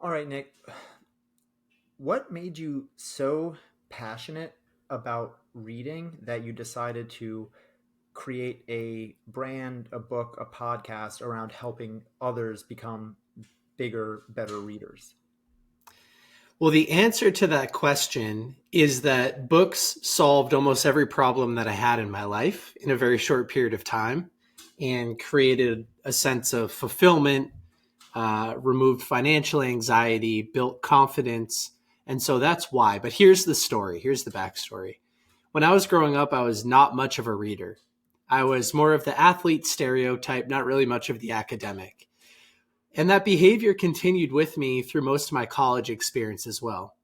All right, Nick, what made you so passionate about reading that you decided to create a brand, a book, a podcast around helping others become bigger, better readers? Well, the answer to that question is that books solved almost every problem that I had in my life in a very short period of time and created a sense of fulfillment, removed financial anxiety, built confidence. And so that's why. But here's the story. Here's the backstory. When I was growing up, I was not much of a reader. I was more of the athlete stereotype, not really much of the academic. And that behavior continued with me through most of my college experience as well.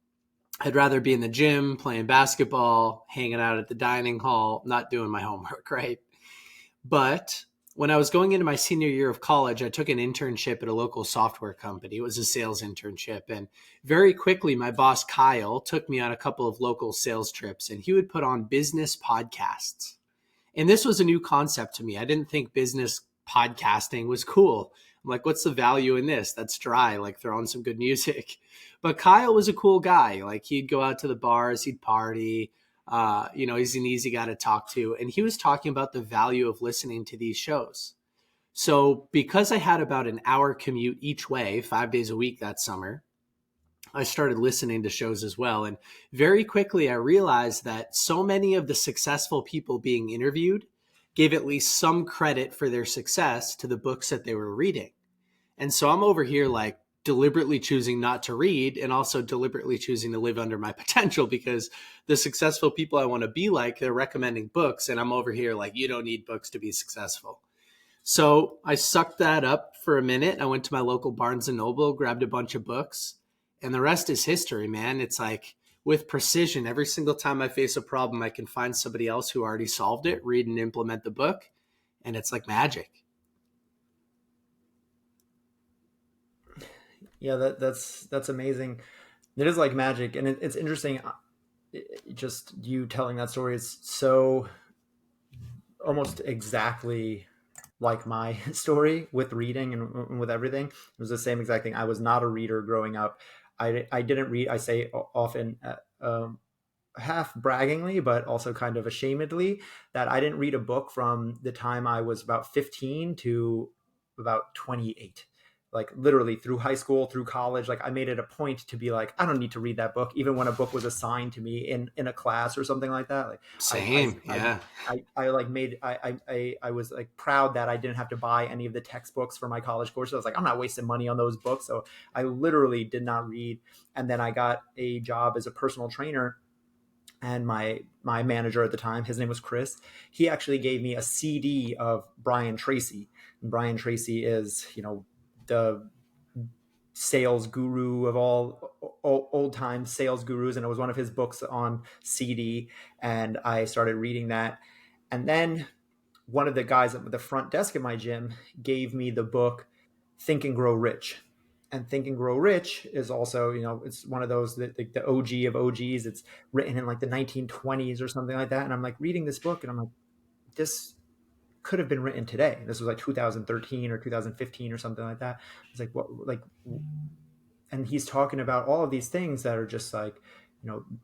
I'd rather be in the gym, playing basketball, hanging out at the dining hall, not doing my homework, right? But when I was going into my senior year of college, I took an internship at a local software company. It was a sales internship. And very quickly, my boss, Kyle, took me on a couple of local sales trips, and he would put on business podcasts. And this was a new concept to me. I didn't think business podcasting was cool. I'm like, what's the value in this? That's dry, like throw on some good music. But Kyle was a cool guy. Like he'd go out to the bars, he'd party. He's an easy guy to talk to. And he was talking about the value of listening to these shows. So because I had about an hour commute each way, 5 days a week that summer, I started listening to shows as well. And very quickly, I realized that so many of the successful people being interviewed gave at least some credit for their success to the books that they were reading. And so I'm over here like deliberately choosing not to read and also deliberately choosing to live under my potential because the successful people I want to be like, they're recommending books. And I'm over here like, you don't need books to be successful. So I sucked that up for a minute. I went to my local Barnes and Noble, grabbed a bunch of books, and the rest is history, man. It's like with precision, every single time I face a problem, I can find somebody else who already solved it, read and implement the book, and it's like magic. Yeah, that's amazing. It is like magic, and it's interesting. Just you telling that story is so almost exactly like my story with reading and with everything. It was the same exact thing. I was not a reader growing up. I didn't read. I say often, half braggingly, but also kind of ashamedly, that I didn't read a book from the time I was about 15 to about 28. Like literally through high school, through college, like I made it a point to be like, I don't need to read that book, even when a book was assigned to me in a class or something like that. Like Same, yeah. I like made I was like proud that I didn't have to buy any of the textbooks for my college courses. I was like, I'm not wasting money on those books. So I literally did not read. And then I got a job as a personal trainer, and my manager at the time, his name was Chris. He actually gave me a CD of Brian Tracy. And Brian Tracy is, the sales guru of all old time sales gurus, and it was one of his books on CD. And I started reading that. And then one of the guys at the front desk at my gym gave me the book Think and Grow Rich. And Think and Grow Rich is also, it's one of those that like the OG of OGs. It's written in like the 1920s or something like that. And I'm like reading this book, and I'm like, this could have been written today. This was like 2013 or 2015 or something like that. It's like, what, like, and he's talking about all of these things that are just like,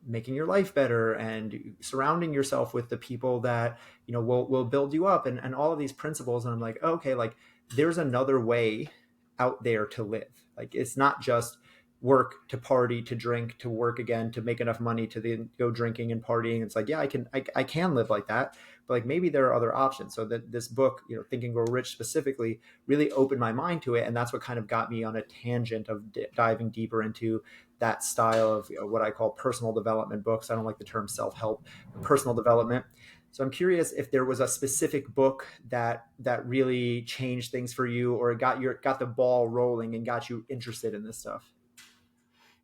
making your life better and surrounding yourself with the people that, will build you up, and all of these principles. And I'm like, okay, like there's another way out there to live. Like it's not just work to party to drink to work again to make enough money to then go drinking and partying. It's like, yeah, I can live like that, but like maybe there are other options. So that this book, Think and Grow Rich specifically, really opened my mind to it. And that's what kind of got me on a tangent of diving deeper into that style of, what I call personal development books. I don't like the term self-help, personal development. So I'm curious if there was a specific book that really changed things for you, or got the ball rolling and got you interested in this stuff.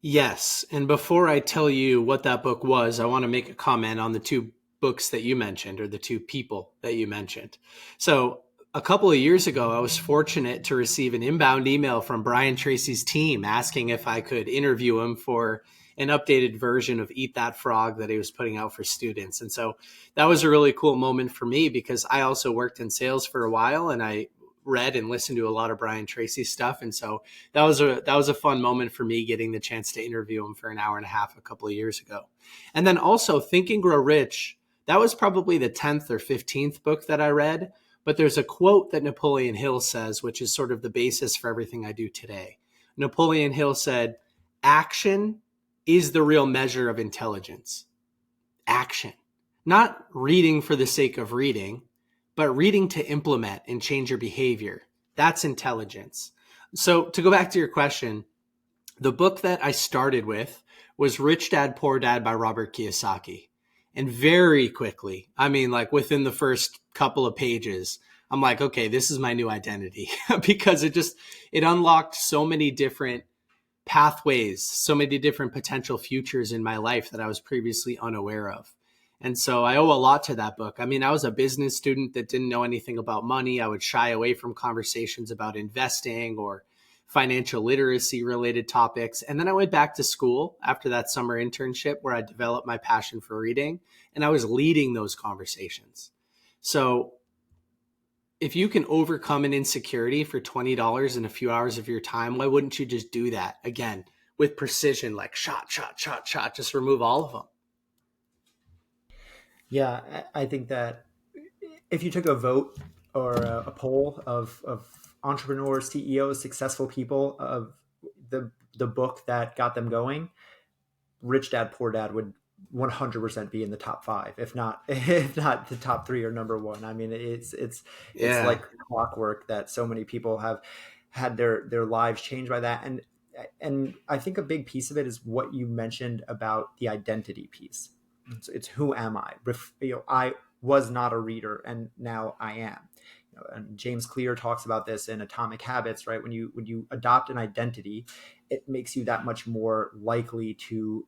Yes. And before I tell you what that book was, I want to make a comment on the two books that you mentioned, or the two people that you mentioned. So a couple of years ago, I was fortunate to receive an inbound email from Brian Tracy's team asking if I could interview him for an updated version of Eat That Frog that he was putting out for students. And so that was a really cool moment for me because I also worked in sales for a while, and I read and listened to a lot of Brian Tracy stuff. And so that was a fun moment for me, getting the chance to interview him for an hour and a half a couple of years ago. And then also Think and Grow Rich, that was probably the 10th or 15th book that I read. But there's a quote that Napoleon Hill says, which is sort of the basis for everything I do today. Napoleon Hill said, "Action is the real measure of intelligence." Action. Not reading for the sake of reading, but reading to implement and change your behavior. That's intelligence. So to go back to your question, the book that I started with was Rich Dad, Poor Dad by Robert Kiyosaki. And very quickly, I mean, like within the first couple of pages, I'm like, okay, this is my new identity because it unlocked so many different pathways, so many different potential futures in my life that I was previously unaware of. And so I owe a lot to that book. I mean, I was a business student that didn't know anything about money. I would shy away from conversations about investing or financial literacy related topics. And then I went back to school after that summer internship where I developed my passion for reading, and I was leading those conversations. So if you can overcome an insecurity for $20 in a few hours of your time, why wouldn't you just do that again with precision, like shot, just remove all of them? Yeah, I think that if you took a vote or a poll of entrepreneurs, CEOs, successful people, of the book that got them going, Rich Dad Poor Dad would 100% be in the top 5, if not the top 3 or number 1. I mean, it's like clockwork that so many people have had their lives changed by that. And I think a big piece of it is what you mentioned about the identity piece. It's who am I? I was not a reader, and now I am. And James Clear talks about this in Atomic Habits, right? When you adopt an identity, it makes you that much more likely to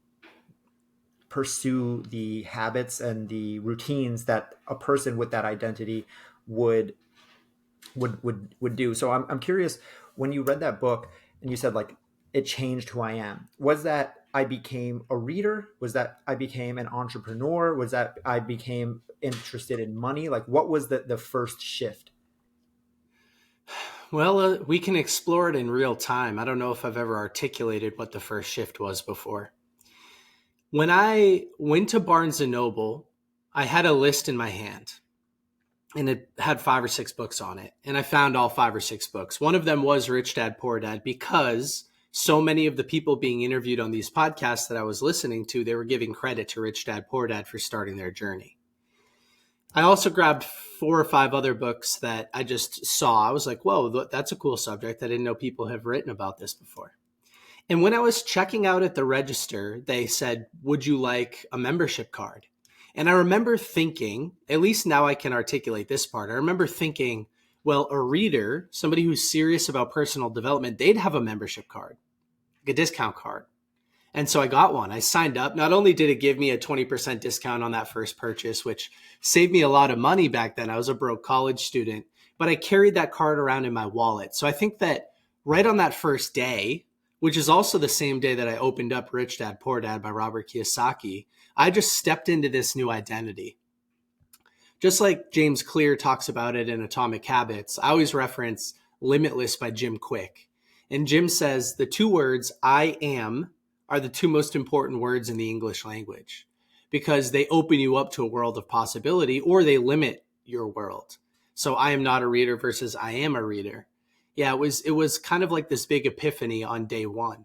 pursue the habits and the routines that a person with that identity would do. So I'm curious, when you read that book and you said like it changed who I am, was that I became a reader? Was that I became an entrepreneur? Was that I became interested in money? Like, what was the first shift? Well, we can explore it in real time. I don't know if I've ever articulated what the first shift was before. When I went to Barnes & Noble, I had a list in my hand, and it had 5 or 6 books on it. And I found all 5 or 6 books. One of them was Rich Dad, Poor Dad, because so many of the people being interviewed on these podcasts that I was listening to, they were giving credit to Rich Dad, Poor Dad for starting their journey. I also grabbed 4 or 5 other books that I just saw. I was like, whoa, that's a cool subject. I didn't know people have written about this before. And when I was checking out at the register, they said, would you like a membership card? And I remember thinking, at least now I can articulate this part. I remember thinking, well, a reader, somebody who's serious about personal development, they'd have a membership card, like a discount card. And so I got one. I signed up. Not only did it give me a 20% discount on that first purchase, which saved me a lot of money back then. I was a broke college student, but I carried that card around in my wallet. So I think that right on that first day, which is also the same day that I opened up Rich Dad, Poor Dad by Robert Kiyosaki, I just stepped into this new identity. Just like James Clear talks about it in Atomic Habits, I always reference Limitless by Jim Quick. And Jim says the 2 words, I am, are the 2 most important words in the English language because they open you up to a world of possibility, or they limit your world. So I am not a reader versus I am a reader. Yeah, it was kind of like this big epiphany on day 1.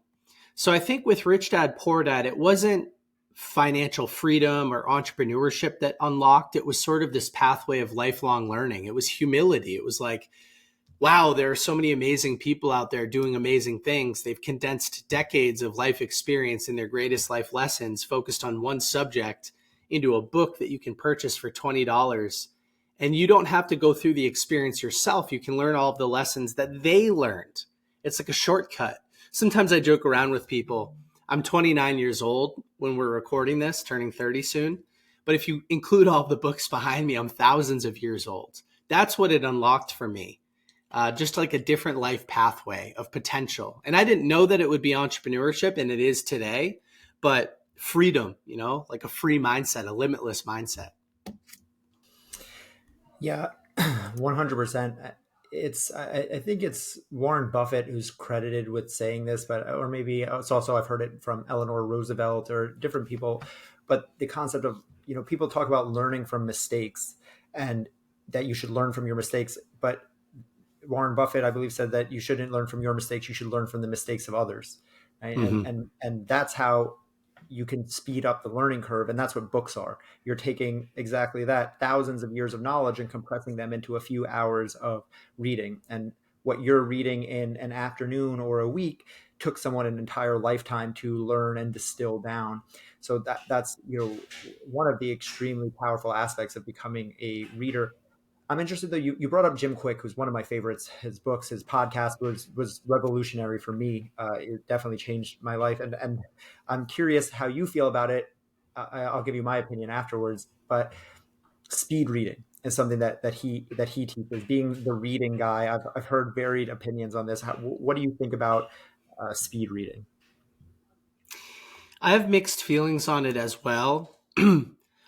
So I think with Rich Dad, Poor Dad, it wasn't financial freedom or entrepreneurship that unlocked. It was sort of this pathway of lifelong learning. It was humility. It was like, wow, there are so many amazing people out there doing amazing things. They've condensed decades of life experience in their greatest life lessons focused on one subject into a book that you can purchase for $20. And you don't have to go through the experience yourself. You can learn all of the lessons that they learned. It's like a shortcut. Sometimes I joke around with people. I'm 29 years old when we're recording this, turning 30 soon. But if you include all the books behind me, I'm thousands of years old. That's what it unlocked for me. Just like a different life pathway of potential. And I didn't know that it would be entrepreneurship, and it is today, but freedom, like a free mindset, a limitless mindset. Yeah, 100%. I think it's Warren Buffett who's credited with saying this, but or maybe it's also I've heard it from Eleanor Roosevelt or different people. But the concept of, people talk about learning from mistakes and that you should learn from your mistakes, but Warren Buffett, I believe, said that you shouldn't learn from your mistakes. You should learn from the mistakes of others, right? And Mm-hmm. and that's how you can speed up the learning curve. And that's what books are. You're taking exactly that, thousands of years of knowledge, and compressing them into a few hours of reading. And what you're reading in an afternoon or a week took someone an entire lifetime to learn and distill down. So that's one of the extremely powerful aspects of becoming a reader. I'm interested though. You brought up Jim Quick, who's one of my favorites. His books, his podcast was revolutionary for me. It definitely changed my life, and I'm curious how you feel about it. I'll give you my opinion afterwards. But speed reading is something that he teaches. Being the reading guy, I've heard varied opinions on this. What do you think about speed reading? I have mixed feelings on it as well.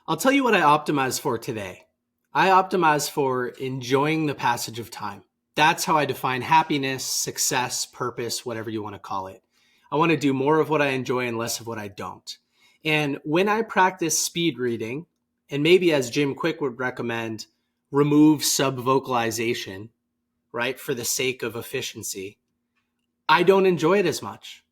I'll tell you what I optimize for today. I optimize for enjoying the passage of time. That's how I define happiness, success, purpose, whatever you want to call it. I want to do more of what I enjoy and less of what I don't. And when I practice speed reading, and maybe as Jim Quick would recommend, remove sub-vocalization, right, for the sake of efficiency, I don't enjoy it as much.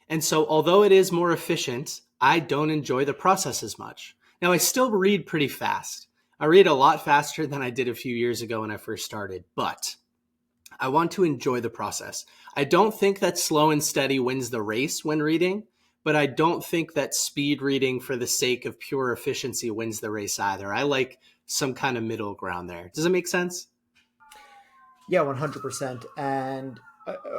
And so, although it is more efficient, I don't enjoy the process as much. Now, I still read pretty fast. I read a lot faster than I did a few years ago when I first started, but I want to enjoy the process. I don't think that slow and steady wins the race when reading, but I don't think that speed reading for the sake of pure efficiency wins the race either. I like some kind of middle ground there. Does it make sense? Yeah, 100%. And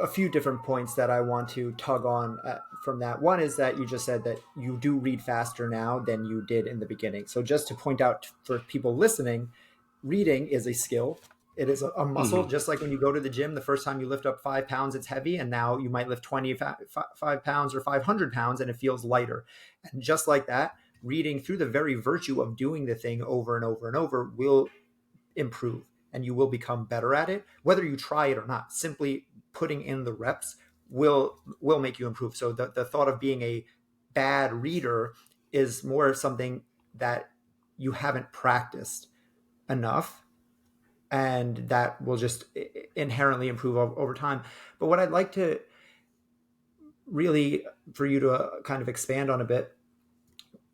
a few different points that I want to tug on from that. One is that you just said that you do read faster now than you did in the beginning. So, just to point out for people listening, reading is a skill. It is a muscle, Mm-hmm. just like when you go to the gym, the first time you lift up 5 pounds, it's heavy. And now you might lift 25 pounds or 500 pounds and it feels lighter. And just like that, reading through the very virtue of doing the thing over and over and over will improve, and you will become better at it whether you try it or not. Simply putting in the reps will make you improve. So the thought of being a bad reader is more something that you haven't practiced enough, and that will just inherently improve over time. But what I'd like to really for you to kind of expand on a bit,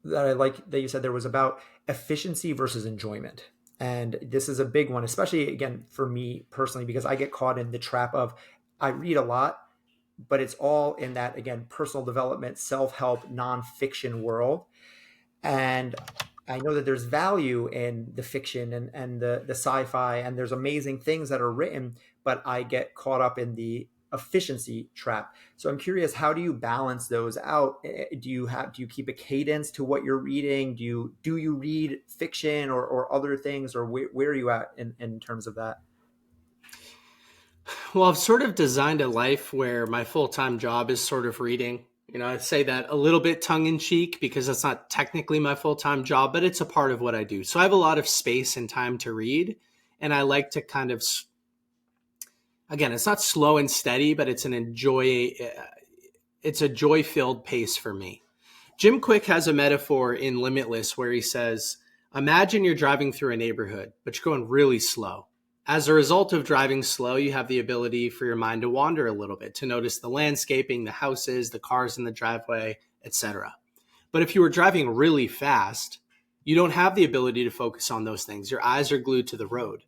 that I like that you said there, was about efficiency versus enjoyment. And this is a big one, especially again for me personally, because I get caught in the trap of I read a lot, but it's all in that, again, personal development, self-help, nonfiction world. And I know that there's value in the fiction and the sci-fi, and there's amazing things that are written, but I get caught up in the efficiency trap. So I'm curious, how do you balance those out? Do you keep a cadence to what you're reading? Do you read fiction or other things, or where are you at in terms of that? Well, I've sort of designed a life where my full-time job is sort of reading. I say that a little bit tongue in cheek because that's not technically my full-time job, but it's a part of what I do. So I have a lot of space and time to read. And I like to kind of, again, it's not slow and steady, but it's a joy-filled pace for me. Jim Quick has a metaphor in Limitless where he says, imagine you're driving through a neighborhood, but you're going really slow. As a result of driving slow, you have the ability for your mind to wander a little bit, to notice the landscaping, the houses, the cars in the driveway, etc. But if you were driving really fast, you don't have the ability to focus on those things. Your eyes are glued to the road.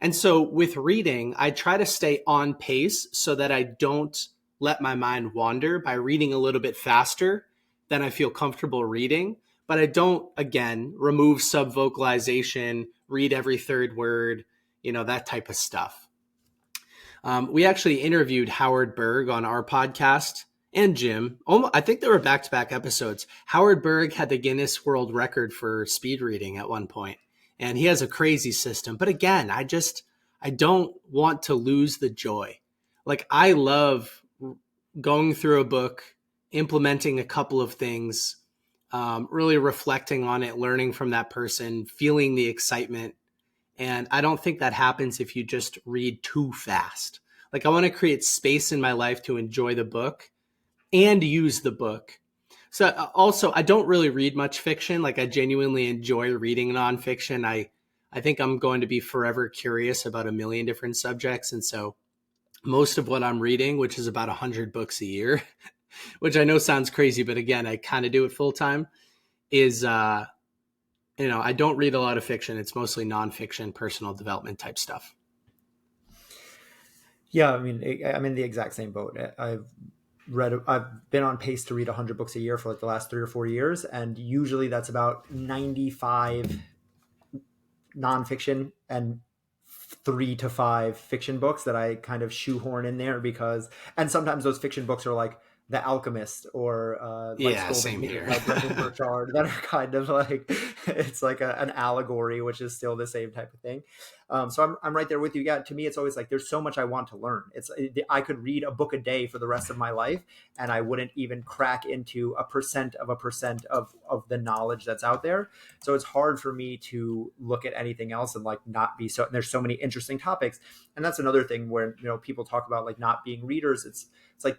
And so with reading, I try to stay on pace so that I don't let my mind wander by reading a little bit faster than I feel comfortable reading. But I don't, again, remove subvocalization, read every third word, that type of stuff. We actually interviewed Howard Berg on our podcast, and Jim. I think they were back-to-back episodes. Howard Berg had the Guinness World Record for speed reading at one point, and he has a crazy system. But again, I don't want to lose the joy. Like, I love going through a book, implementing a couple of things, really reflecting on it, learning from that person, feeling the excitement, And I don't think that happens if you just read too fast. Like, I want to create space in my life to enjoy the book and use the book. So also, I don't really read much fiction. Like, I genuinely enjoy reading nonfiction. I think I'm going to be forever curious about a million different subjects. And so most of what I'm reading, which is about 100 books a year, which I know sounds crazy, but again, I kind of do it full time, is, I don't read a lot of fiction. It's mostly nonfiction, personal development type stuff. Yeah, I mean, I'm in the exact same boat. I've been on pace to read 100 books a year for like the last 3 or 4 years, and usually that's about 95 nonfiction and 3 to 5 fiction books that I kind of shoehorn in there and sometimes those fiction books are like The Alchemist or like Yeah, same here. by Brendan Burchard that are kind of like, it's like an allegory, which is still the same type of thing. So I'm right there with you. Yeah, to me, it's always like there's so much I want to learn. I could read a book a day for the rest of my life, and I wouldn't even crack into a percent of the knowledge that's out there. So it's hard for me to look at anything else and like not be so. There's so many interesting topics, and that's another thing where people talk about like not being readers. It's like,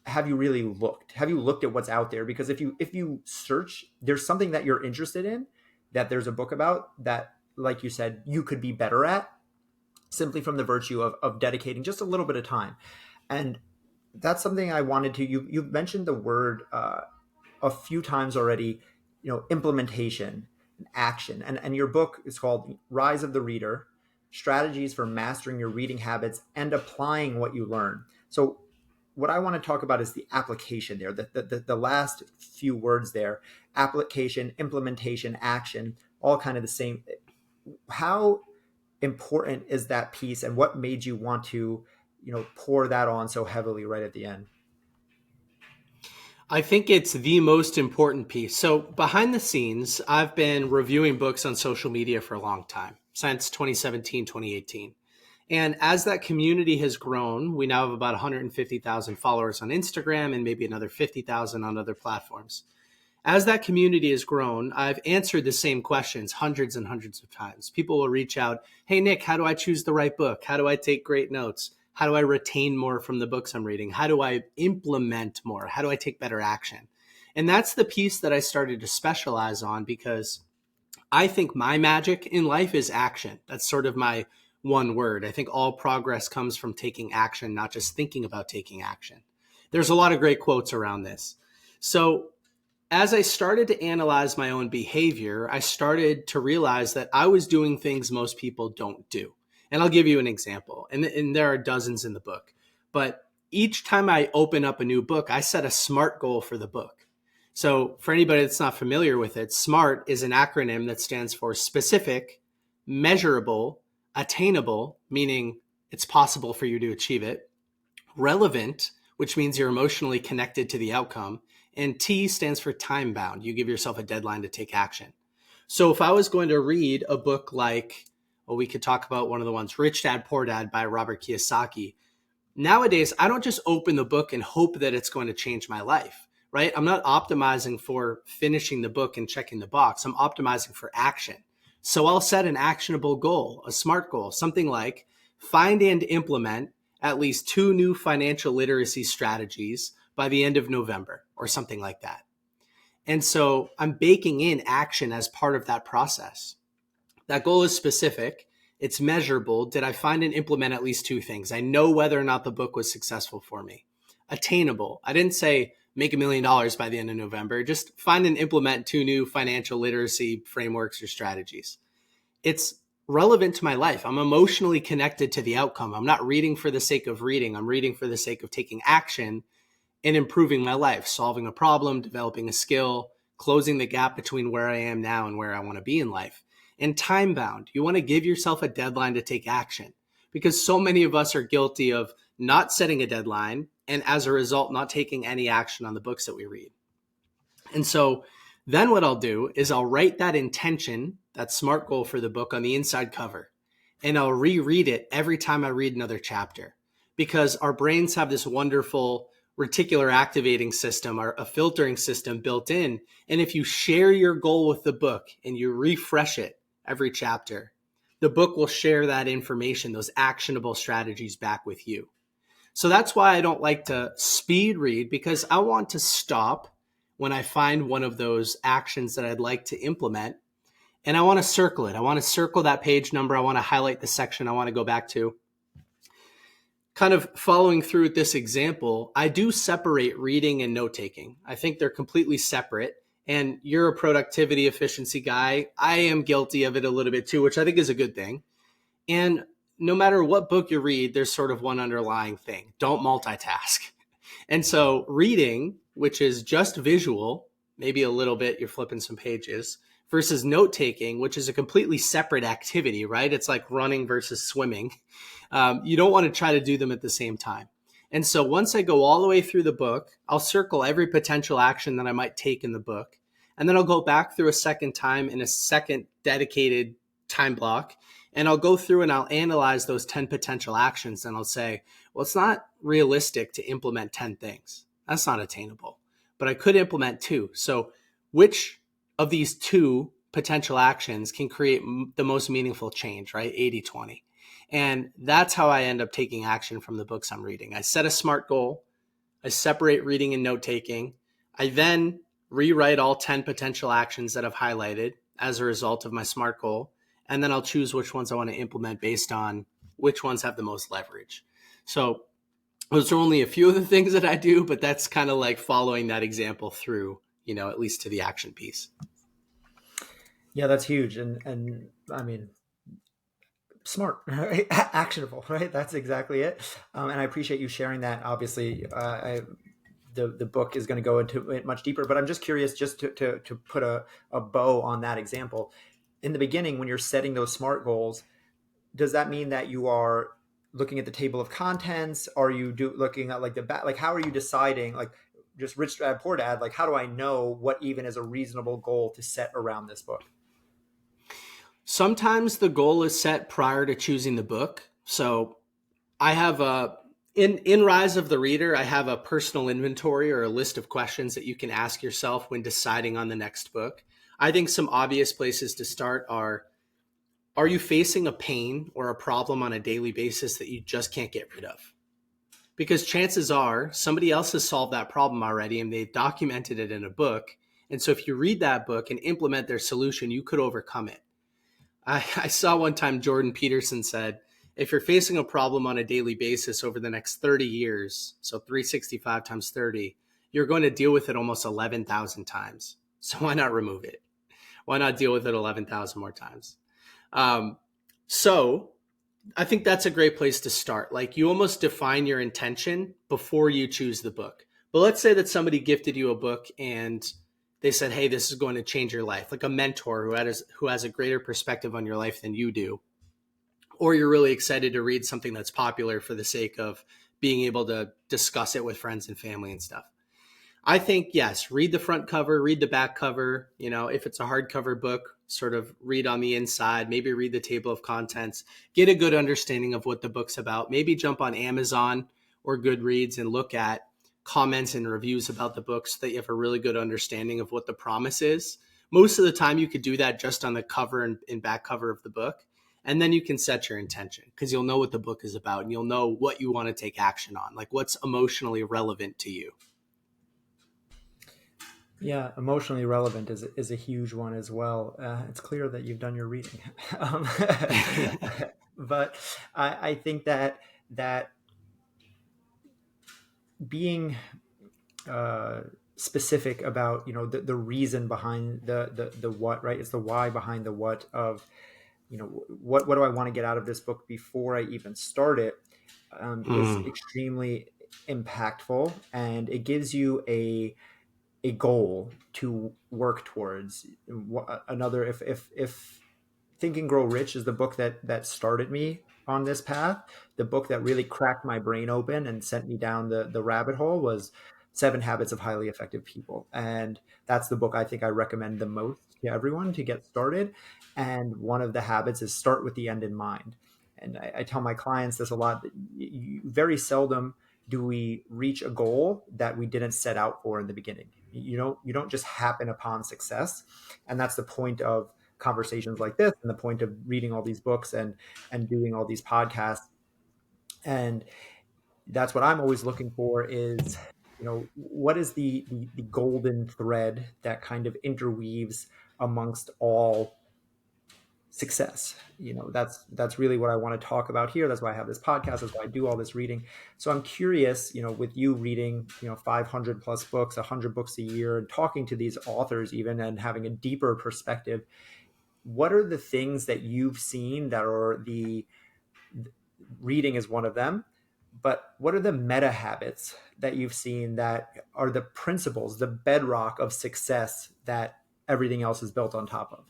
have you really looked? Have you looked at what's out there? Because if you search, there's something that you're interested in, that there's a book about that, like you said, you could be better at simply from the virtue of dedicating just a little bit of time. And that's something I wanted to, you've mentioned the word a few times already, implementation and action. And your book is called Rise of the Reader, Strategies for Mastering Your Reading Habits and Applying What You Learn. So what I want to talk about is the application there, the last few words there: application, implementation, action, all kind of the same. How important is that piece, and what made you want to, pour that on so heavily right at the end? I think it's the most important piece. So behind the scenes, I've been reviewing books on social media for a long time, since 2017, 2018. And as that community has grown, we now have about 150,000 followers on Instagram and maybe another 50,000 on other platforms. As that community has grown, I've answered the same questions hundreds and hundreds of times. People will reach out, "Hey, Nick, how do I choose the right book? How do I take great notes? How do I retain more from the books I'm reading? How do I implement more? How do I take better action?" And that's the piece that I started to specialize on, because I think my magic in life is action. That's sort of my one word. I think all progress comes from taking action, not just thinking about taking action. There's a lot of great quotes around this. So as I started to analyze my own behavior, I started to realize that I was doing things most people don't do. And I'll give you an example. And there are dozens in the book. But each time I open up a new book, I set a SMART goal for the book. So for anybody that's not familiar with it, SMART is an acronym that stands for specific, measurable, attainable, meaning it's possible for you to achieve it, relevant, which means you're emotionally connected to the outcome, and T stands for time bound. You give yourself a deadline to take action. So if I was going to read a book like, we could talk about one of the ones, Rich Dad, Poor Dad by Robert Kiyosaki. Nowadays, I don't just open the book and hope that it's going to change my life, right? I'm not optimizing for finishing the book and checking the box. I'm optimizing for action. So I'll set an actionable goal, a SMART goal, something like find and implement at least 2 new financial literacy strategies by the end of November, or something like that. And so I'm baking in action as part of that process. That goal is specific. It's measurable. Did I find and implement at least 2 things? I know whether or not the book was successful for me. Attainable. I didn't say make $1 million by the end of November. Just find and implement 2 new financial literacy frameworks or strategies. It's relevant to my life. I'm emotionally connected to the outcome. I'm not reading for the sake of reading. I'm reading for the sake of taking action and improving my life, solving a problem, developing a skill, closing the gap between where I am now and where I want to be in life. And time bound. You want to give yourself a deadline to take action, because so many of us are guilty of not setting a deadline and as a result, not taking any action on the books that we read. And so then what I'll do is I'll write that intention, that SMART goal for the book on the inside cover, and I'll reread it every time I read another chapter, because our brains have this wonderful reticular activating system, or a filtering system built in. And if you share your goal with the book and you refresh it every chapter, the book will share that information, those actionable strategies back with you. So that's why I don't like to speed read, because I want to stop when I find one of those actions that I'd like to implement, and I want to circle it. I want to circle that page number. I want to highlight the section I want to go back to. Kind of following through with this example, I do separate reading and note taking. I think they're completely separate. And you're a productivity efficiency guy. I am guilty of it a little bit too, which I think is a good thing. And no matter what book you read, there's sort of one underlying thing. Don't multitask. And so reading, which is just visual, maybe a little bit, you're flipping some pages, versus note taking, which is a completely separate activity, right? It's like running versus swimming. You don't want to try to do them at the same time. And so once I go all the way through the book, I'll circle every potential action that I might take in the book. And then I'll go back through a second time in a second dedicated time block. And I'll go through and I'll analyze those 10 potential actions. And I'll say, well, it's not realistic to implement 10 things. That's not attainable. But I could implement 2. So which of these 2 potential actions can create the most meaningful change, right? 80-20. And that's how I end up taking action from the books I'm reading. I set a SMART goal. I separate reading and note taking. I then rewrite all 10 potential actions that I've highlighted as a result of my SMART goal. And then I'll choose which ones I want to implement based on which ones have the most leverage. So those are only a few of the things that I do, but that's kind of like following that example through, at least to the action piece. Yeah, that's huge. And I mean, smart, right? Actionable, right? That's exactly it. And I appreciate you sharing that. Obviously, the book is going to go into it much deeper, but I'm just curious, just to put a bow on that example. In the beginning, when you're setting those SMART goals, does that mean that you are looking at the table of contents? Are you looking at like how are you deciding, like, just rich dad, poor dad, like, how do I know what even is a reasonable goal to set around this book? Sometimes the goal is set prior to choosing the book. So I have in Rise of the Reader, I have a personal inventory or a list of questions that you can ask yourself when deciding on the next book. I think some obvious places to start are you facing a pain or a problem on a daily basis that you just can't get rid of? Because chances are somebody else has solved that problem already and they've documented it in a book. And so if you read that book and implement their solution, you could overcome it. I saw one time Jordan Peterson said, if you're facing a problem on a daily basis over the next 30 years, so 365 times 30, you're going to deal with it almost 11,000 times. So why not remove it? Why not deal with it 11,000 more times? So I think that's a great place to start. Like, you almost define your intention before you choose the book. But let's say that somebody gifted you a book and they said, hey, this is going to change your life, like a mentor who has a greater perspective on your life than you do. Or you're really excited to read something that's popular for the sake of being able to discuss it with friends and family and stuff. I think, yes, read the front cover, read the back cover. If it's a hardcover book, sort of read on the inside, maybe read the table of contents, get a good understanding of what the book's about. Maybe jump on Amazon or Goodreads and look at comments and reviews about the book so that you have a really good understanding of what the promise is. Most of the time you could do that just on the cover and back cover of the book. And then you can set your intention because you'll know what the book is about and you'll know what you want to take action on, like what's emotionally relevant to you. Yeah, emotionally relevant is a huge one as well. It's clear that you've done your reading. um, but I think that being specific about the reason behind the what, right? It's the why behind the what of what do I want to get out of this book before I even start it, is extremely impactful, and it gives you a goal to work towards. Another, if Think and Grow Rich is the book that started me on this path, the book that really cracked my brain open and sent me down the rabbit hole was Seven Habits of Highly Effective People. And that's the book I think I recommend the most to everyone to get started. And one of the habits is start with the end in mind. And I tell my clients this a lot. Very seldom do we reach a goal that we didn't set out for in the beginning. You don't just happen upon success. And that's the point of conversations like this and the point of reading all these books and doing all these podcasts. And that's what I'm always looking for is, what is the golden thread that kind of interweaves amongst all success. That's really what I want to talk about here. That's why I have this podcast. That's why I do all this reading. So I'm curious, with you reading 500 plus books, 100 books a year, and talking to these authors even, and having a deeper perspective, what are the things that you've seen that are the reading is one of them, but what are the meta habits that you've seen that are the principles, the bedrock of success that everything else is built on top of?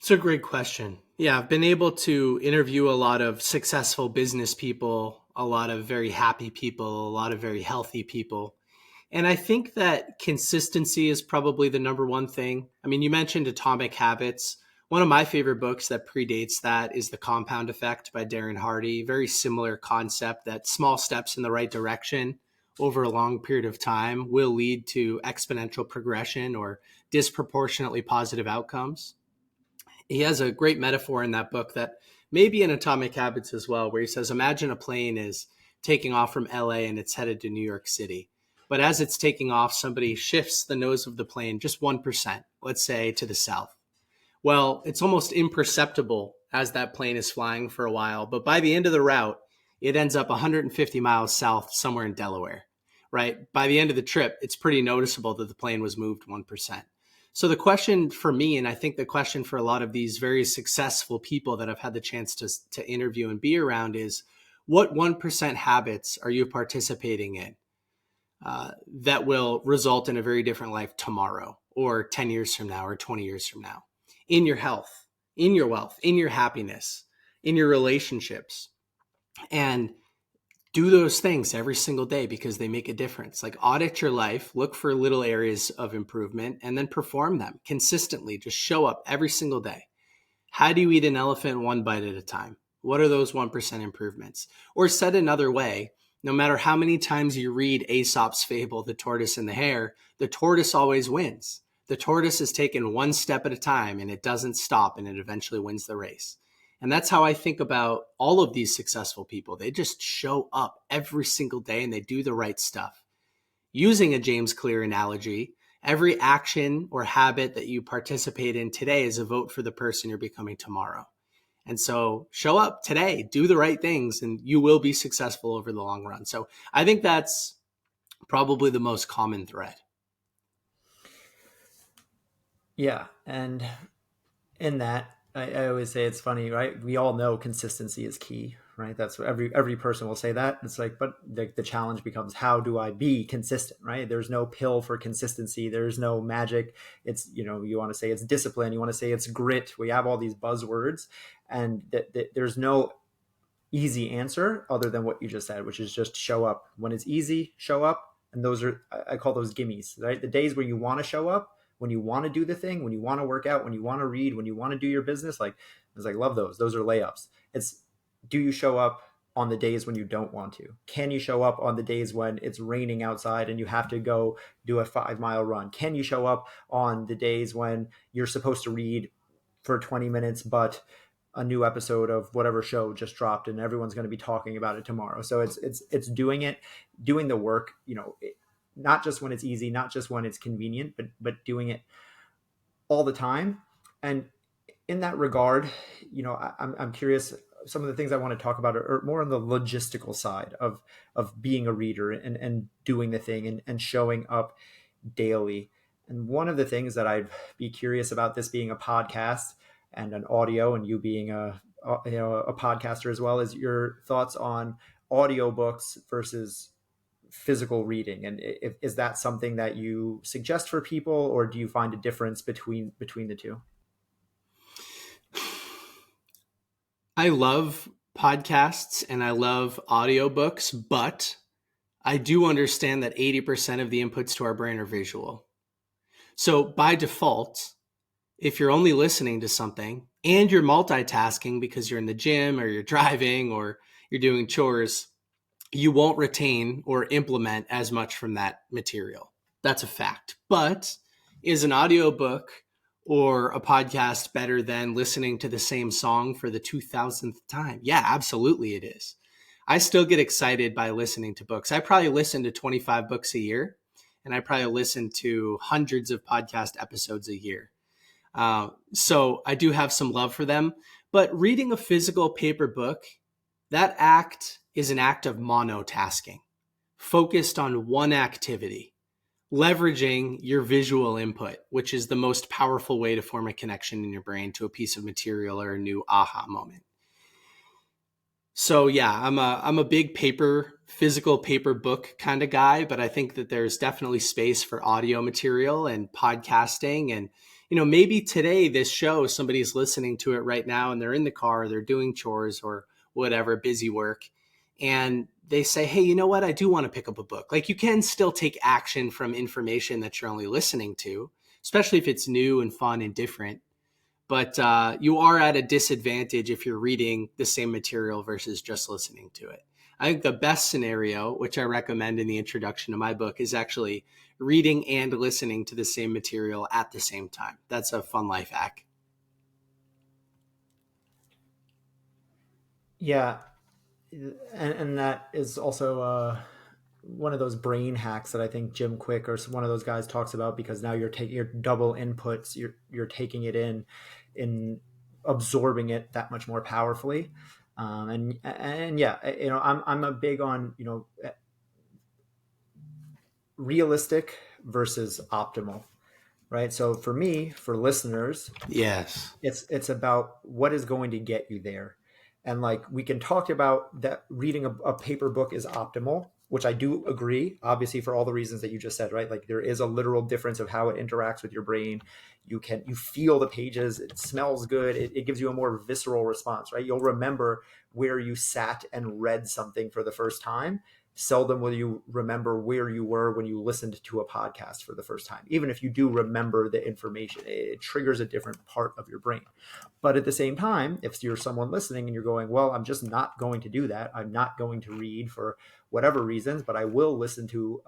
It's a great question. Yeah, I've been able to interview a lot of successful business people, a lot of very happy people, a lot of very healthy people. And I think that consistency is probably the number one thing. I mean, you mentioned Atomic Habits. One of my favorite books that predates that is The Compound Effect by Darren Hardy. Very similar concept that small steps in the right direction over a long period of time will lead to exponential progression or disproportionately positive outcomes. He has a great metaphor in that book that maybe in Atomic Habits as well, where he says, imagine a plane is taking off from LA and it's headed to New York City. But as it's taking off, somebody shifts the nose of the plane just 1%, let's say to the south. Well, it's almost imperceptible as that plane is flying for a while. But by the end of the route, it ends up 150 miles south somewhere in Delaware, right? By the end of the trip, it's pretty noticeable that the plane was moved 1%. So the question for me, and I think the question for a lot of these very successful people that I've had the chance to interview and be around is, what 1% habits are you participating in that will result in a very different life tomorrow or 10 years from now or 20 years from now? In your health, in your wealth, in your happiness, in your relationships. And do those things every single day because they make a difference. Like, audit your life, look for little areas of improvement, and then perform them consistently. Just show up every single day. How do you eat an elephant one bite at a time? What are those 1% improvements? Or said another way, no matter how many times you read Aesop's fable, The Tortoise and the Hare, the tortoise always wins. The tortoise is taken one step at a time and it doesn't stop and it eventually wins the race. And that's how I think about all of these successful people. They just show up every single day and they do the right stuff. Using a James Clear analogy, every action or habit that you participate in today is a vote for the person you're becoming tomorrow. And so show up today, do the right things, and you will be successful over the long run. So I think that's probably the most common thread. Yeah. And in that, I always say it's funny, right? We all know consistency is key, right? That's what every person will say that. It's like, but the challenge becomes, how do I be consistent, right? There's no pill for consistency. There's no magic. It's, you want to say it's discipline. You want to say it's grit. We have all these buzzwords, and there's no easy answer other than what you just said, which is just show up. When it's easy, show up. And those are, I call those gimmies, right? The days where you want to show up, when you want to do the thing, when you want to work out, when you want to read, when you want to do your business, like, it's like, love those. Those are layups. It's, do you show up on the days when you don't want to? Can you show up on the days when it's raining outside and you have to go do a 5-mile run? Can you show up on the days when you're supposed to read for 20 minutes, but a new episode of whatever show just dropped and everyone's going to be talking about it tomorrow? So it's doing it, doing the work, not just when it's easy, not just when it's convenient, but doing it all the time. And in that regard, I'm curious, some of the things I want to talk about are more on the logistical side of being a reader and doing the thing and showing up daily. And one of the things that I'd be curious about, this being a podcast and an audio, and you being a podcaster as well, is your thoughts on audiobooks versus physical reading. And is that something that you suggest for people, or do you find a difference between the two? I love podcasts and I love audiobooks, but I do understand that 80% of the inputs to our brain are visual. So by default, if you're only listening to something and you're multitasking because you're in the gym or you're driving or you're doing chores, you won't retain or implement as much from that material. That's a fact. But is an audiobook or a podcast better than listening to the same song for the 2000th time? Yeah, absolutely it is. I still get excited by listening to books. I probably listen to 25 books a year, and I probably listen to hundreds of podcast episodes a year. So I do have some love for them. But reading a physical paper book, that act is an act of monotasking, focused on one activity, leveraging your visual input, which is the most powerful way to form a connection in your brain to a piece of material or a new aha moment. So yeah, I'm a big physical paper book kind of guy, but I think that there's definitely space for audio material and podcasting. And, maybe today this show, somebody's listening to it right now and they're in the car, they're doing chores or whatever, busy work. And they say, hey, you know what? I do want to pick up a book. Like, you can still take action from information that you're only listening to, especially if it's new and fun and different. But you are at a disadvantage if you're reading the same material versus just listening to it. I think the best scenario, which I recommend in the introduction to my book, is actually reading and listening to the same material at the same time. That's a fun life hack. Yeah, and that is also one of those brain hacks that I think Jim Quick or one of those guys talks about, because now you're taking your double inputs, you're taking it in absorbing it that much more powerfully. And yeah, I'm a big on, realistic versus optimal, right? So for me, for listeners, Yes. it's about what is going to get you there. And like, we can talk about that reading a paper book is optimal, which I do agree, obviously, for all the reasons that you just said, right? Like, there is a literal difference of how it interacts with your brain. You feel the pages, it smells good, it gives you a more visceral response, right? You'll remember where you sat and read something for the first time. Seldom will you remember where you were when you listened to a podcast for the first time. Even if you do remember the information, it triggers a different part of your brain. But at the same time, if you're someone listening and you're going, well, I'm just not going to do that, I'm not going to read for whatever reasons, but I will listen to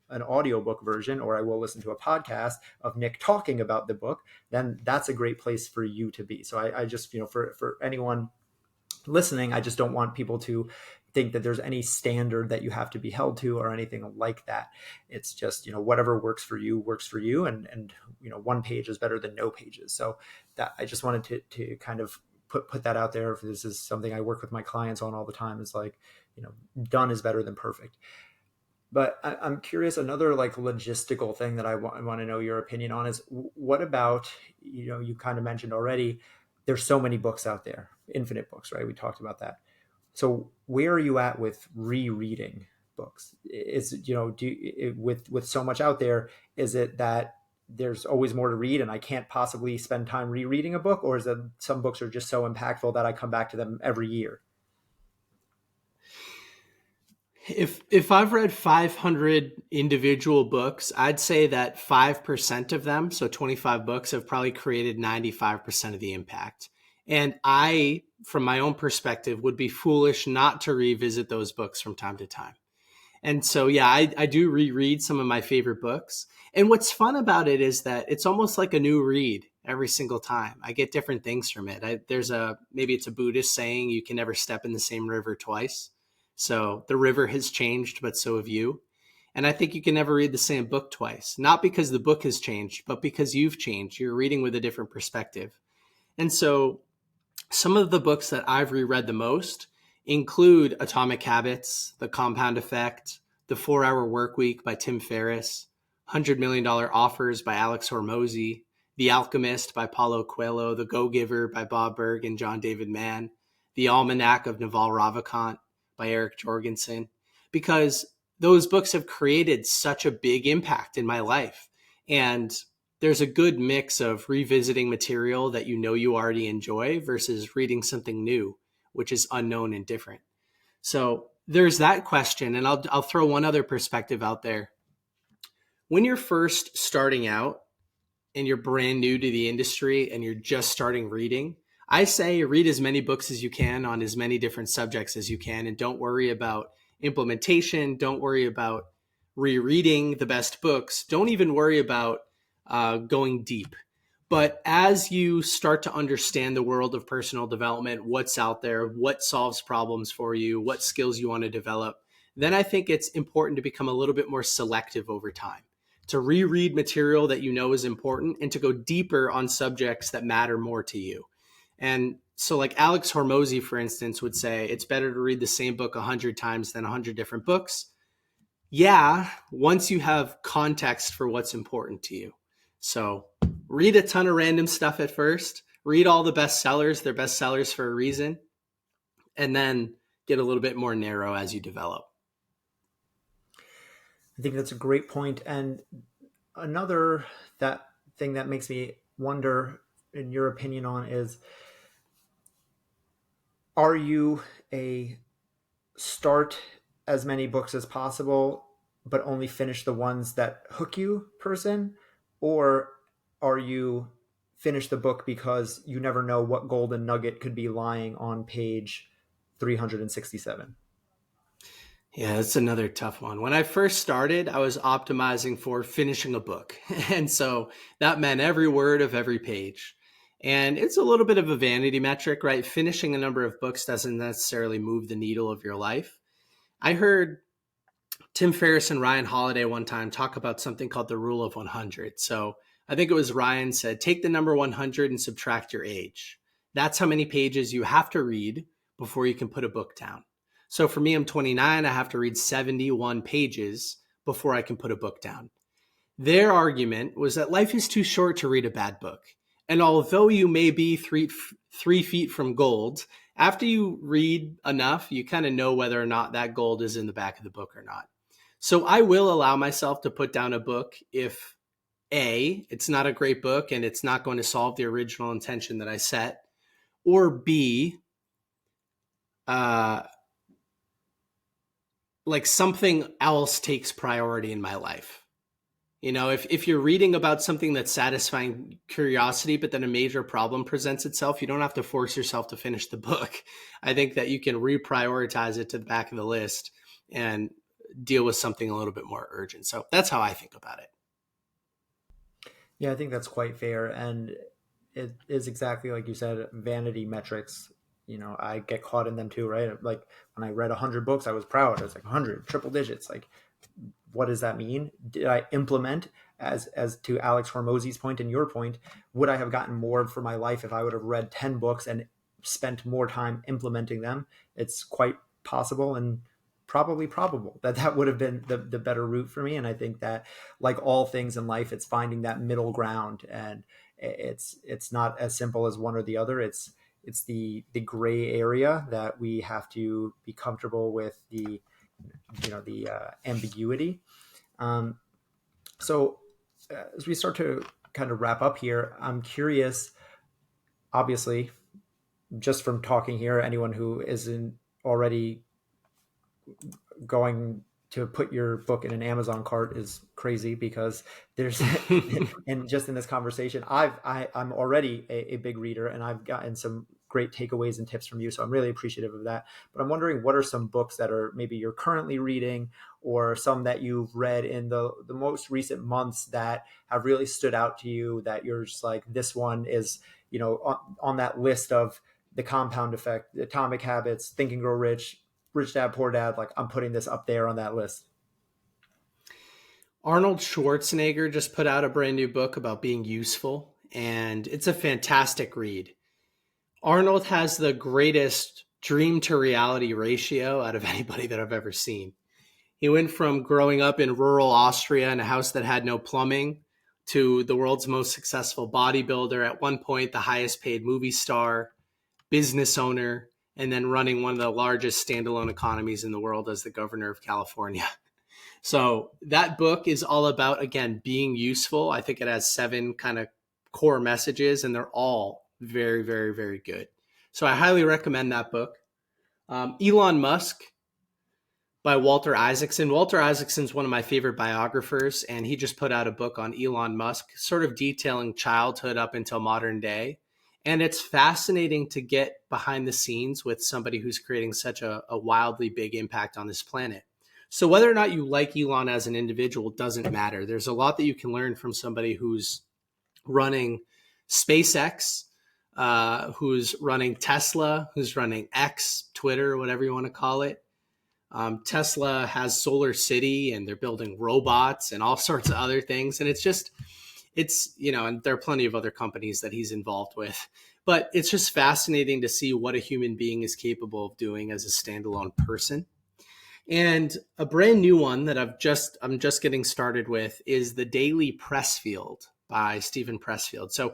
an audiobook version, or I will listen to a podcast of Nick talking about the book, then that's a great place for you to be. So I just, for anyone listening, I just don't want people to think that there's any standard that you have to be held to or anything like that. It's just, whatever works for you, and one page is better than no pages. So that, I just wanted to kind of put that out there. If this is something I work with my clients on all the time, is like, done is better than perfect. But I'm curious, another like logistical thing that I want to know your opinion on is, what about, you kind of mentioned already, there's so many books out there, infinite books, right? We talked about that. So where are you at with rereading books? Is, with so much out there, is it that there's always more to read and I can't possibly spend time rereading a book? Or is it some books are just so impactful that I come back to them every year? If I've read 500 individual books, I'd say that 5% of them, so 25 books, have probably created 95% of the impact. And I, from my own perspective, would be foolish not to revisit those books from time to time. And so, yeah, I do reread some of my favorite books. And what's fun about it is that it's almost like a new read every single time. I get different things from it. Maybe it's a Buddhist saying, you can never step in the same river twice. So the river has changed, but so have you. And I think you can never read the same book twice, not because the book has changed, but because you've changed. You're reading with a different perspective. And so some of the books that I've reread the most include Atomic Habits, The Compound Effect, The 4-Hour Workweek by Tim Ferriss, $100 Million Offers by Alex Hormozy, The Alchemist by Paulo Coelho, The Go-Giver by Bob Berg and John David Mann, The Almanac of Naval Ravikant by Eric Jorgensen, because those books have created such a big impact in my life. And there's a good mix of revisiting material that you already enjoy versus reading something new, which is unknown and different. So there's that question. And I'll throw one other perspective out there. When you're first starting out and you're brand new to the industry and you're just starting reading, I say read as many books as you can on as many different subjects as you can, and don't worry about implementation. Don't worry about rereading the best books. Don't even worry about going deep. But as you start to understand the world of personal development, what's out there, what solves problems for you, what skills you want to develop, then I think it's important to become a little bit more selective over time, to reread material that you know is important and to go deeper on subjects that matter more to you. And so like Alex Hormozy, for instance, would say, it's better to read the same book 100 times than 100 different books. Yeah, once you have context for what's important to you. So read a ton of random stuff at first, read all the bestsellers, they're bestsellers for a reason, and then get a little bit more narrow as you develop. I think that's a great point. And another thing that makes me wonder, in your opinion, on is, are you a start as many books as possible, but only finish the ones that hook you person? Or are you finish the book because you never know what golden nugget could be lying on page 367? Yeah, that's another tough one. When I first started, I was optimizing for finishing a book. And so that meant every word of every page. And it's a little bit of a vanity metric, right? Finishing a number of books doesn't necessarily move the needle of your life. I heard Tim Ferriss and Ryan Holiday one time talk about something called the rule of 100. So I think it was Ryan said, take the number 100 and subtract your age. That's how many pages you have to read before you can put a book down. So for me, I'm 29. I have to read 71 pages before I can put a book down. Their argument was that life is too short to read a bad book. And although you may be three feet from gold, after you read enough, you kind of know whether or not that gold is in the back of the book or not. So I will allow myself to put down a book if A, it's not a great book and it's not going to solve the original intention that I set, or B, like something else takes priority in my life. You know, if you're reading about something that's satisfying curiosity, but then a major problem presents itself, you don't have to force yourself to finish the book. I think that you can reprioritize it to the back of the list and deal with something a little bit more urgent. So that's how I think about it. Yeah, I think that's quite fair. And it is exactly like you said, vanity metrics. You know, I get caught in them too, right? Like when I read 100 books, I was proud. I was like 100, triple digits. Like, what does that mean? Did I implement, as to Alex Hormozy's point and your point, would I have gotten more for my life if I would have read 10 books and spent more time implementing them? It's quite possible and probably probable that would have been the better route for me. And I think that, like all things in life, it's finding that middle ground, and it's not as simple as one or the other. It's the gray area that we have to be comfortable with, the ambiguity. So as we start to kind of wrap up here, I'm curious, obviously, just from talking here, anyone who isn't already going to put your book in an Amazon cart is crazy, because there's and just in this conversation, I'm already a big reader, and I've gotten some great takeaways and tips from you, so I'm really appreciative of that. But I'm wondering, what are some books that are maybe you're currently reading, or some that you've read in the most recent months that have really stood out to you, that you're just like, this one is, on that list of The Compound Effect, Atomic Habits, Think and Grow Rich, Rich Dad, Poor Dad, like I'm putting this up there on that list? Arnold Schwarzenegger just put out a brand new book about being useful, and it's a fantastic read. Arnold has the greatest dream to reality ratio out of anybody that I've ever seen. He went from growing up in rural Austria in a house that had no plumbing to the world's most successful bodybuilder, at one point the highest paid movie star, business owner, and then running one of the largest standalone economies in the world as the governor of California. So that book is all about, again, being useful. I think it has 7 kind of core messages, and they're all very, very, very good. So I highly recommend that book. Elon Musk by Walter Isaacson. Walter Isaacson's one of my favorite biographers, and he just put out a book on Elon Musk, sort of detailing childhood up until modern day. And it's fascinating to get behind the scenes with somebody who's creating such a wildly big impact on this planet. So whether or not you like Elon as an individual doesn't matter. There's a lot that you can learn from somebody who's running SpaceX, who's running Tesla, who's running X, Twitter, whatever you want to call it. Tesla has Solar City, and they're building robots and all sorts of other things. And and there are plenty of other companies that he's involved with. But it's just fascinating to see what a human being is capable of doing as a standalone person. And a brand new one that I'm just getting started with is The Daily Pressfield by Stephen Pressfield. So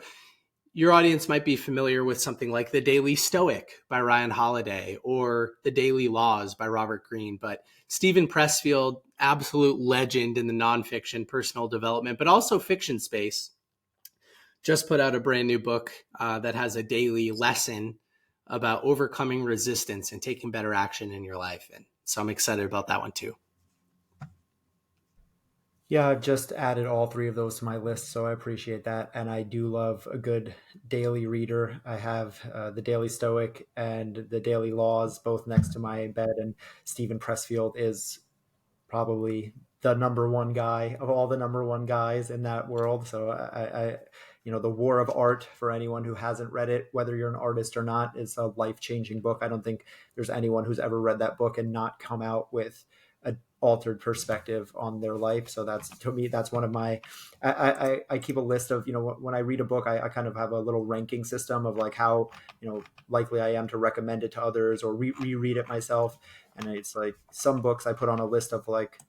your audience might be familiar with something like The Daily Stoic by Ryan Holiday or The Daily Laws by Robert Greene. But Stephen Pressfield, absolute legend in the nonfiction personal development, but also fiction space, just put out a brand new book that has a daily lesson about overcoming resistance and taking better action in your life. And so I'm excited about that one too. Yeah, I've just added all three of those to my list, so I appreciate that. And I do love a good daily reader. I have the Daily Stoic and the Daily Laws both next to my bed, and Stephen Pressfield is probably the number one guy of all the number one guys in that world. So The War of Art, for anyone who hasn't read it, whether you're an artist or not, is a life-changing book. I don't think there's anyone who's ever read that book and not come out with an altered perspective on their life. So to me, that's one of my, I keep a list of, when I read a book, I kind of have a little ranking system of like how, likely I am to recommend it to others or reread it myself. And it's like some books I put on a list of like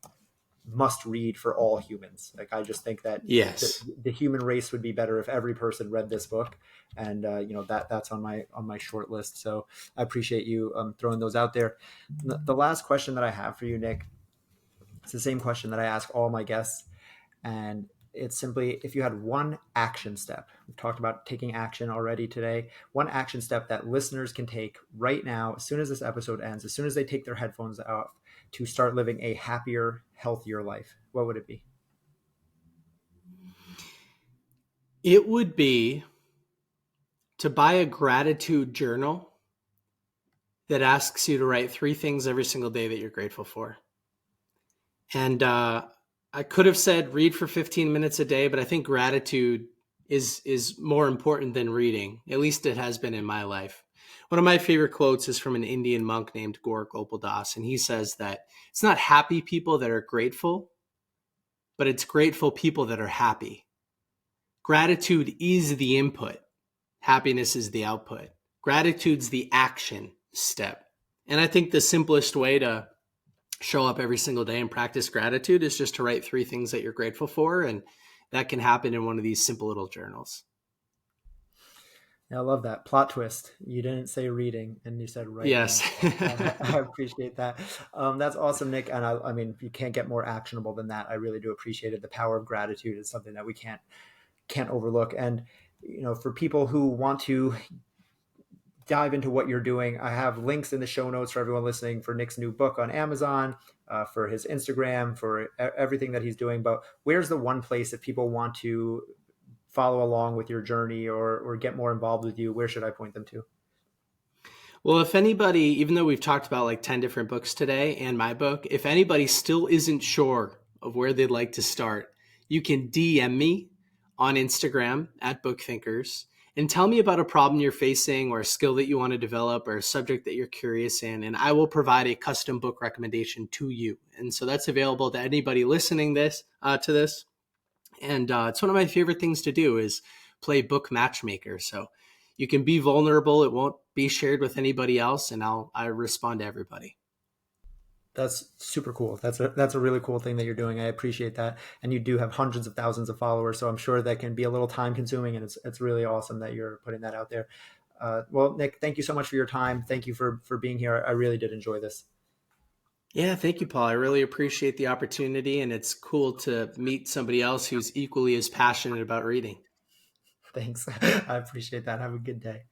must read for all humans. Like, I just think that Yes, the human race would be better if every person read this book. And, that's on my short list. So I appreciate you throwing those out there. The last question that I have for you, Nick, it's the same question that I ask all my guests. And it's simply, if you had one action step, we've talked about taking action already today, one action step that listeners can take right now, as soon as this episode ends, as soon as they take their headphones off, to start living a happier, healthier life, what would it be? it would be to buy a gratitude journal that asks you to write 3 things every single day that you're grateful for. And I could have said read for 15 minutes a day, but I think gratitude is more important than reading. At least it has been in my life. One of my favorite quotes is from an Indian monk named Gaur Gopaldas, and he says that it's not happy people that are grateful, but it's grateful people that are happy. Gratitude is the input. Happiness is the output. Gratitude's the action step. And I think the simplest way to show up every single day and practice gratitude is just to write 3 things that you're grateful for. And that can happen in one of these simple little journals. I love that plot twist. You didn't say reading and you said writing. Yes. I appreciate that. That's awesome, Nick. And I mean, you can't get more actionable than that. I really do appreciate it. The power of gratitude is something that we can't overlook. And, for people who want to dive into what you're doing, I have links in the show notes for everyone listening for Nick's new book on Amazon, for his Instagram, for everything that he's doing. But where's the one place if people want to follow along with your journey or get more involved with you, where should I point them to? Well, if anybody, even though we've talked about like 10 different books today and my book, if anybody still isn't sure of where they'd like to start, you can DM me on Instagram at BookThinkers and tell me about a problem you're facing or a skill that you want to develop or a subject that you're curious in, and I will provide a custom book recommendation to you. And so that's available to anybody listening to this. And it's one of my favorite things to do is play book matchmaker. So you can be vulnerable. It won't be shared with anybody else. And I respond to everybody. That's super cool. That's a really cool thing that you're doing. I appreciate that. And you do have hundreds of thousands of followers. So I'm sure that can be a little time consuming, and it's really awesome that you're putting that out there. Well, Nick, thank you so much for your time. Thank you for being here. I really did enjoy this. Yeah, thank you, Paul. I really appreciate the opportunity, and it's cool to meet somebody else who's equally as passionate about reading. Thanks. I appreciate that. Have a good day.